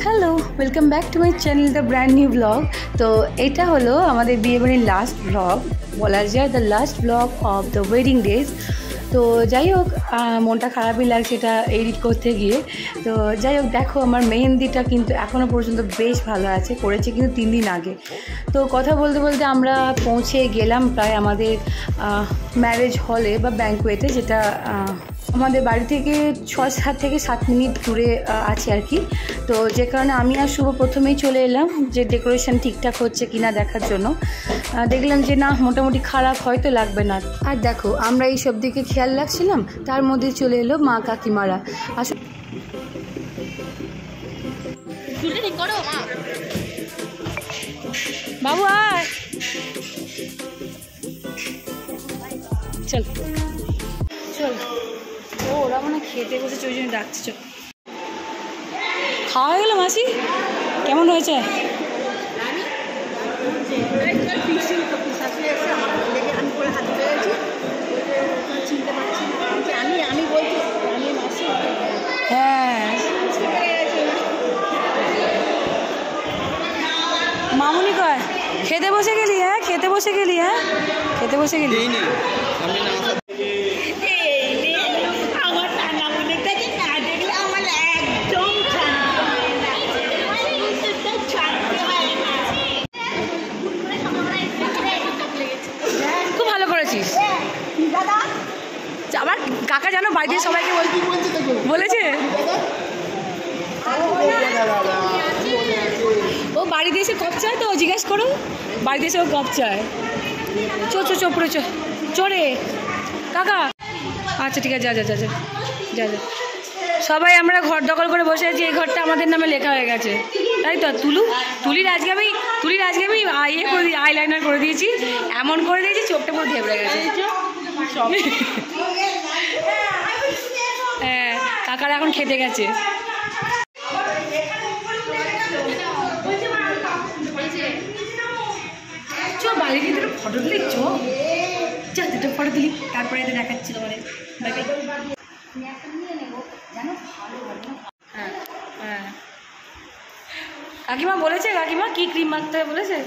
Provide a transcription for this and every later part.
Hello, welcome back to my channel the brand new blog. তো এটা হলো আমাদের বিয়েবাড়ির লাস্ট ব্লগ, বলা যায় the last blog of the wedding days. তো যাই হোক, মনটা খারাপই লাগছে এটা এডিট করতে গিয়ে। তো যাই হোক, দেখো আমার মেহেন্দিটা কিন্তু এখনও পর্যন্ত বেশ ভালো আছে, করেছে কিন্তু 3 দিন আগে। তো কথা বলতে বলতে আমরা পৌঁছে গেলাম প্রায় আমাদের ম্যারেজ হলে বা ব্যাঙ্কোয়েটে, যেটা আমাদের বাড়ি থেকে 6 থেকে 7 মিনিট দূরে আছে আর কি। তো যে কারণে আমি আর শুভ প্রথমেই চলে এলাম যে ডেকোরেশন ঠিকঠাক হচ্ছে কিনা দেখার জন্য। দেখলাম যে না, মোটামুটি খারাপ হয়তো লাগবে না। আর দেখো, আমরা এই সব দিকে খেয়াল রাখছিলাম, তার মধ্যে চলে এলো মা কাকিমারা। আসলে বাবু আয়, চল চল। ও ওরা মানে খেতে বসেছে, ওই জন্য ডাকছে। চল, খাওয়া হয়ে গেল মাসি? কেমন হয়েছে? হ্যাঁ, মামুনি কয় খেতে বসে গেলি? হ্যাঁ, খেতে বসে গেলি? হ্যাঁ, খেতে বসে গেলি? খুব ভালো করেছিস। আবার কাকা জানো বাড়িতে সবাইকে বলেছে, ও বাড়িতে এসে কপ চায়। তো জিজ্ঞেস করো, বাড়িতে এসে ও কপ চায়। চো পুরো চোরে কাকা। আচ্ছা ঠিক আছে, যা যা যা যা যা যা। সবাই আমরা ঘর দখল করে বসে আছি, এই ঘরটা আমাদের নামে লেখা হয়ে গেছে, তাই তো? তুলির আজকে আমি ইয়ে করে দিই, আইলাইনার করে দিয়েছি, এমন করে দিয়েছি চোখটা পুরো ঘেবড়ে গেছে। হ্যাঁ, কাকারা এখন খেতে গেছে। চ বাইরে গিয়ে দুটো ফটো তুলি, যা দুটো ফটো তুলি, তারপরে এটা দেখাচ্ছি তোমাদের। হ্যাঁ হ্যাঁ, কাকিমা বলেছে, কাকিমা কি ক্রিম মাখতে হবে বলেছে?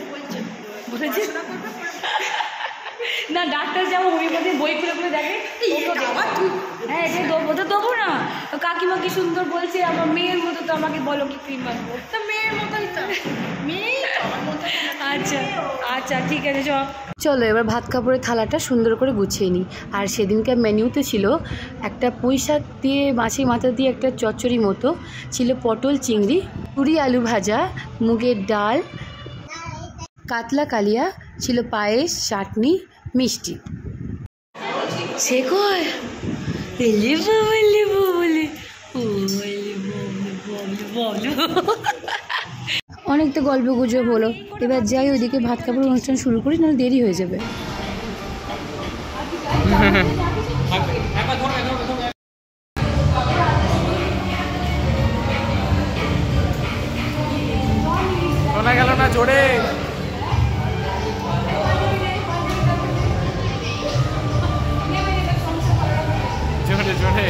না, ডাক্তার যেমন হোমিওপ্যাথি বই খুলে দেখে। হ্যাঁ, এটা দেবো না। কাকিমা কি সুন্দর বলছে, আমার মেয়ের মতো, তো আমাকে বলো কি ক্রিম মাখবো। তো মেয়ের মতোই তো, আচ্ছা আচ্ছা ঠিক আছে। চলো এবার ভাত কাপড়ের থালাটা সুন্দর করে গুছিয়ে নিই। আর সেদিনকে মেনুতে ছিল একটা পুঁই শাক দিয়ে মাছের মাথা দিয়ে একটা চচ্চড়ি মতো ছিল, পটল চিংড়ি, পুরি আলু ভাজা, মুগের ডাল, কাতলা কালিয়া ছিল, পায়েস, চাটনি, মিষ্টি। সে কয় অনেক তো গল্প গুজব হলো, এবার যাই ওইদিকে ভাত কাপড় অনুষ্ঠান শুরু করি, নাহলে দেরি হয়ে যাবে। শোনা গেল না জোরে, জোরে জোরে।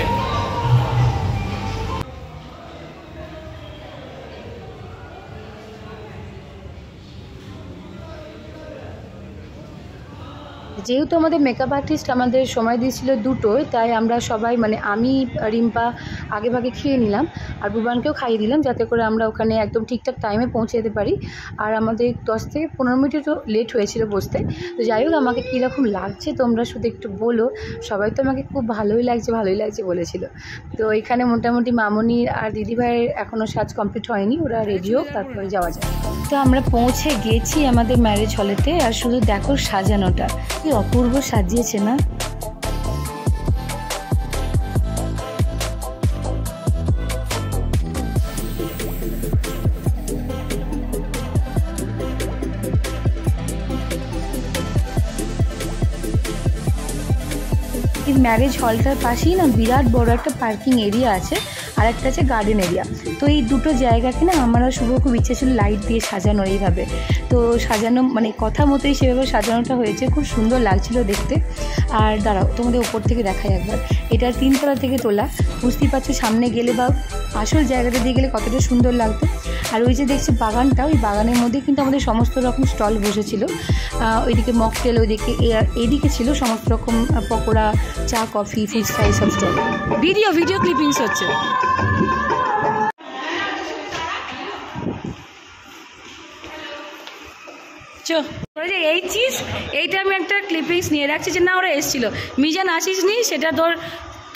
যেহেতু আমাদের মেকআপ আর্টিস্ট আমাদের সময় দিয়েছিল দুটোয়, তাই আমরা সবাই মানে আমি রিম্পা আগে ভাগে খেয়ে নিলাম, আর বুবানকেও খাইয়ে দিলাম, যাতে করে আমরা ওখানে একদম ঠিকঠাক টাইমে পৌঁছে যেতে পারি। আর আমাদের 10 থেকে 15 মিনিট তো লেট হয়েছিল বসতে। তো যাই হোক, আমাকে কীরকম লাগছে তোমরা শুধু একটু বলো। সবাই তো আমাকে খুব ভালোই লাগছে বলেছিল। তো এখানে মোটামুটি মামনি আর দিদিভাইয়ের এখনও সাজ কমপ্লিট হয়নি, ওরা রেডি হোক তারপরে যাওয়া যায়। তো আমরা পৌঁছে গেছি আমাদের ম্যারেজ হলেতে। আর শুধু দেখো সাজানোটা কি অপূর্ব সাজিয়েছে না। এই ম্যারেজ হলটার পাশেই না বিরাট বড় একটা পার্কিং এরিয়া আছে, আর একটা আছে গার্ডেন এরিয়া। তো এই দুটো জায়গাকে না আমার আর শুভ খুব ইচ্ছে ছিল লাইট দিয়ে সাজানো এইভাবে। তো সাজানো মানে কথা মতোই সেভাবে সাজানোটা হয়েছে, খুব সুন্দর লাগছিল দেখতে। আর দাঁড়াও তোমাদের উপর থেকে দেখাই একবার, এটা 3 তলা থেকে তোলা, বুঝতেই পারছো সামনে গেলে বা আসল জায়গাটা দিয়ে গেলে কতটা সুন্দর লাগতো। আর ওই যে দেখছি বাগানটা, ওই বাগানের মধ্যে কিন্তু আমাদের সমস্ত রকম স্টল বসেছিল। ওইদিকে মকটেল, ওইদিকে এইদিকে ছিল সমস্ত রকম পকোড়া, চা, কফি, ফুচকা, এইসব স্টল। ভিডিও ক্লিপিংস হচ্ছে। এই চিজ, এইটা আমি একটা ক্লিপিংস নিয়ে রাখছি যে না ওরা এসেছিলো। মিজান আসিস নি, সেটা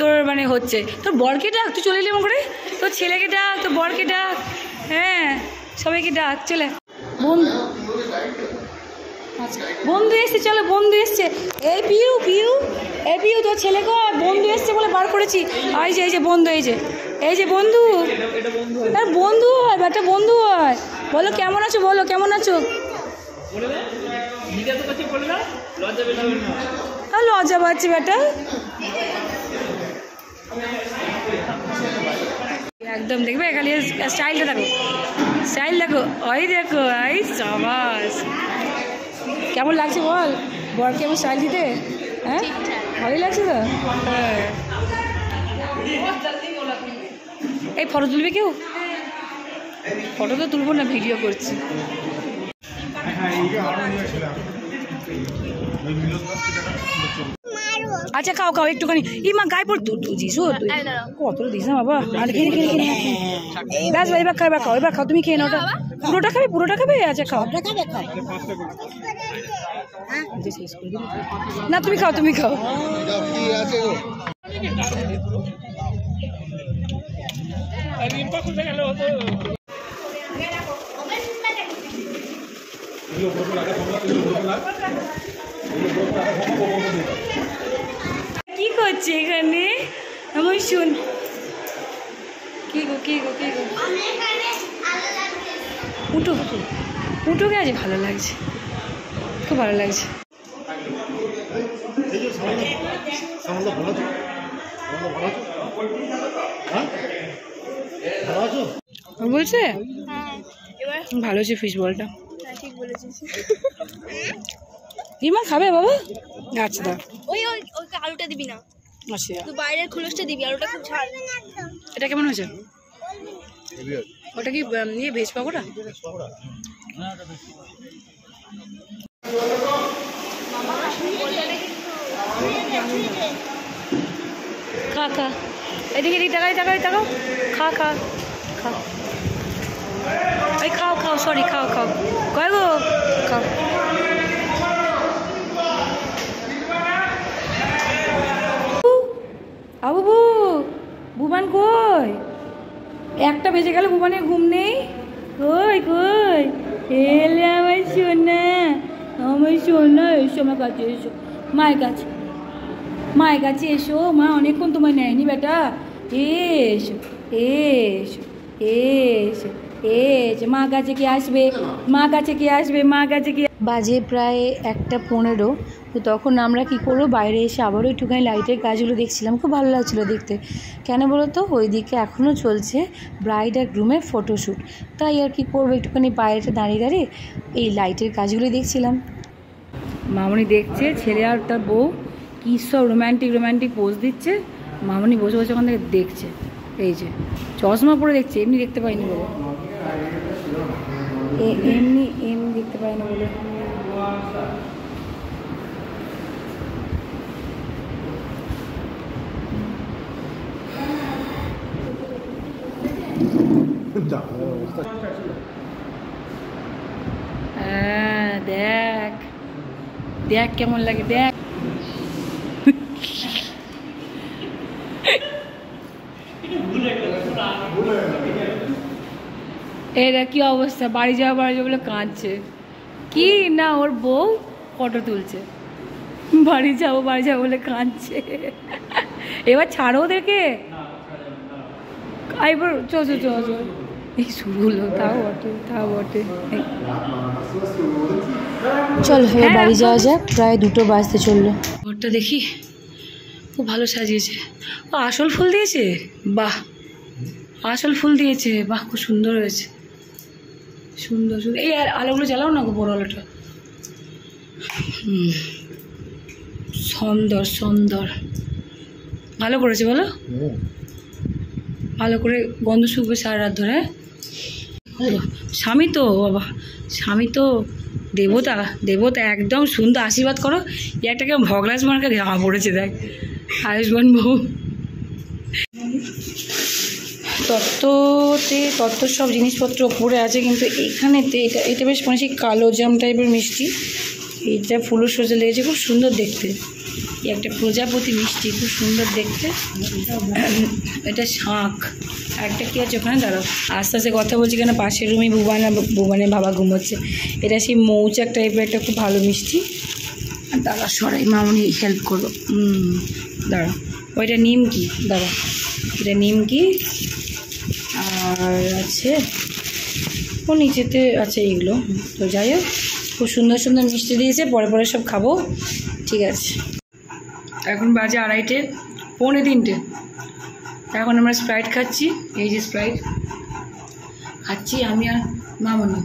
তোর মানে হচ্ছে। তোর বরকে ডাক, তুই চলে এলি মনে করে, তোর ছেলেকে ডাক, তোর বরকে ডাক, হ্যাঁ সবাইকে ডাক। চলে বন্ধু এসছে, চলো বন্ধু এসছে। এই পিউ তোর ছেলেকে বন্ধু এসছে বলে বার করেছি। এই যে বন্ধু, এই যে বন্ধু, বন্ধু হয় বেটা, বন্ধু হয়। বলো কেমন আছো, বলো কেমন আছো। লজ্জা পাচ্ছি বেটা, একদম দেখবে খালি স্টাইলটা দেখো, ওই দেখো, এই সাবাস। কেমন লাগছে বল, বর কেমন স্টাইল দিতে? হ্যাঁ ভালোই লাগছে তো। হ্যাঁ এই ফটো তুলবে কেউ? ফটো তো তুলবো না, ভিডিও করছি। আচ্ছা খাও একটুখানি। মা গায়ে পড় দিস, কতটা দিস না বাবা। আর ব্যাস এবার খাও, তুমি খেয়ে নাও। পুরোটা খাবে? আচ্ছা খাও না, তুমি খাও। কি করছে এখানে আমার শুন? কি গো উঠোকে আজ ভালো লাগছে, খুব ভালো লাগছে। বলছে ভালো হচ্ছে ফিশ বলটা। ঠিক বলেছিস। ইমা খাবে বাবা? আচ্ছা দাও। ওই আলুটা দিবি না, আচ্ছা তুই বাইরের খোলসটা দিবি, আলুটা খুব ঝাল। এটা কেমন হয়েছে? ওটা কি ভেজ পকোড়া? খা এদিকে তাকাও, খা এই খাও সরি খাও কয় গো খাও। বুবান কই? 1টা বেজে গেল, বুবানের ঘুম নেই। কই এলে আমার সোনা, এসো আমার কাছে, এসো মায়ের কাছে এসো। মা অনেকক্ষণ তোমায় নেয়নি বেটা, এসো মা কাছে কি আসবে। বাজে প্রায় 1:15। তো তখন আমরা কি করবো, বাইরে এসে আবারও একটুখানি লাইটের কাজগুলো দেখছিলাম, খুব ভালো লাগছিলো দেখতে। কেন বলো তো, ওইদিকে এখনও চলছে ব্রাইড আর গ্রুমের ফটোশ্যুট। তাই আর কি করবো, একটুখানি বাইরেটা দাঁড়িয়ে এই লাইটের কাজগুলো দেখছিলাম। মামনি দেখছে ছেলে আর তার বউ কী সব রোম্যান্টিক পোজ দিচ্ছে। মামনি বসে ওখান থেকে দেখছে। এই যে চশমা পরে দেখছে, এমনি দেখতে পাইনি বলে, এমনি দেখতে পাইনি বলে। হ্যাঁ দেখ কেমন লাগে, দেখ এরা কি অবস্থা, বাড়ি যাওয়া বলে কাঁদছে। কি না ওর বউ ফটো তুলছে, বাড়ি যাবো বলে কাঁদছে। এবার ছাড়ো ওদেরকে, এবার চল এই শুরু হলো, তাও বটে। চল এবার বাড়ি যাওয়া যাক, প্রায় 2টো বাজতে চললো। ঘরটা দেখি, খুব ভালো সাজিয়েছে। আসল ফুল দিয়েছে, বাহ খুব সুন্দর হয়েছে, সুন্দর। এই আলোগুলো জ্বালাও না গো, বড় আলোটা। সুন্দর ভালো করেছে বলো, ভালো করে গন্ধ শুকবে সারা রাত ধরে। স্বামী তো বাবা, স্বামী তো দেবতা, দেবতা একদম সুন্দর। আশীর্বাদ করো। একটাকে ভগরাজ মার্কা জামা পড়েছে, দেখ আয়ুষ্মান বহু। তত্ত্বর সব জিনিসপত্র ওপরে আছে, কিন্তু এখানেতে এটা বেশ মানে সেই কালো জাম টাইপের মিষ্টি। এইটা ফুলো সোজা লেগেছে, খুব সুন্দর দেখতে। একটা প্রজাপতি মিষ্টি, খুব সুন্দর দেখতে। এটা শাঁখ। একটা কী আছে ওখানে, দাঁড়াও আস্তে আস্তে কথা বলছি কেন, পাশের রুমে ভুবানের বাবা ঘুমোচ্ছে। এটা সেই মৌচাক টাইপের একটা খুব ভালো মিষ্টি। দাঁড়া সরাই মামনি হেল্প করো। দাঁড়া, ওইটা নিমকি, দাঁড়া এটা নিমকি। আর আছে ও নিচেতে আছে এইগুলো। তো যাই হোক, খুব সুন্দর সুন্দর মিষ্টি দিয়েছে, পরে পরে সব খাবো, ঠিক আছে। এখন বাজে 2:30, 2:45। এখন আমরা স্প্রাইট খাচ্ছি। এই যে স্প্রাইট খাচ্ছি আমি আর মামনি।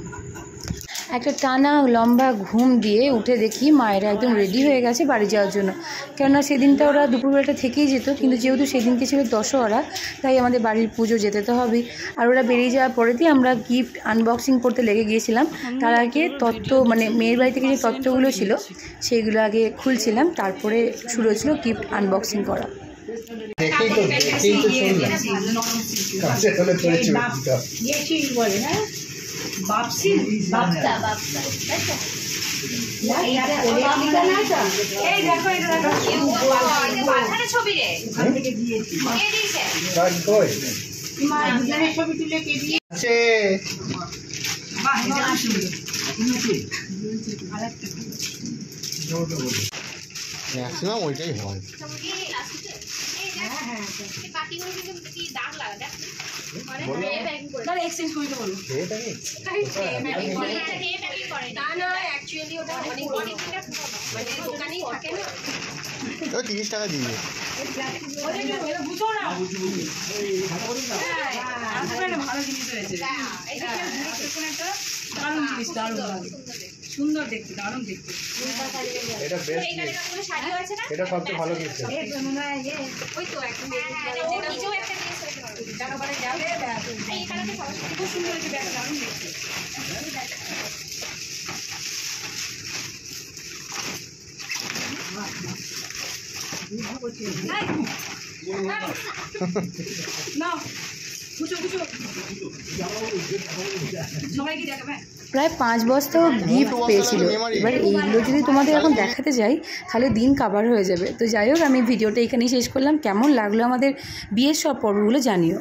একটা টানা লম্বা ঘুম দিয়ে উঠে দেখি মায়েরা একদম রেডি হয়ে গেছে বাড়ি যাওয়ার জন্য। কেননা সেদিনটা ওরা দুপুরবেলাটা থেকেই যেত, কিন্তু যেহেতু সেদিনকে ছিল দশহরা, তাই আমাদের বাড়ির পুজো যেতে তো হবেই। আর ওরা বেরিয়ে যাওয়ার পরেতেই আমরা গিফট আনবক্সিং করতে লেগে গিয়েছিলাম। তার আগে তত্ত্ব মানে মেয়ের বাড়ি থেকে যে তত্ত্বগুলো ছিল সেইগুলো আগে খুলছিলাম, তারপরে শুরু হয়েছিল গিফট আনবক্সিং করা। ম্যাক্সিমাম ওইটাই হয়। তো 30 টাকা দিয়ে সুন্দর দেখতে, দারুণ দেখতে। এটা বেস্ট, এটা সবচেয়ে ভালো গিফট। প্রায় 5 বস্তা গিফট পেয়েছিল। এবার এইগুলো যদি তোমাদের এখন দেখাতে যাই তাহলে দিন কাভার হয়ে যাবে। তো যাই হোক, আমি ভিডিওটা এখানেই শেষ করলাম। কেমন লাগলো আমাদের বিয়ের সব পর্বগুলো জানিও।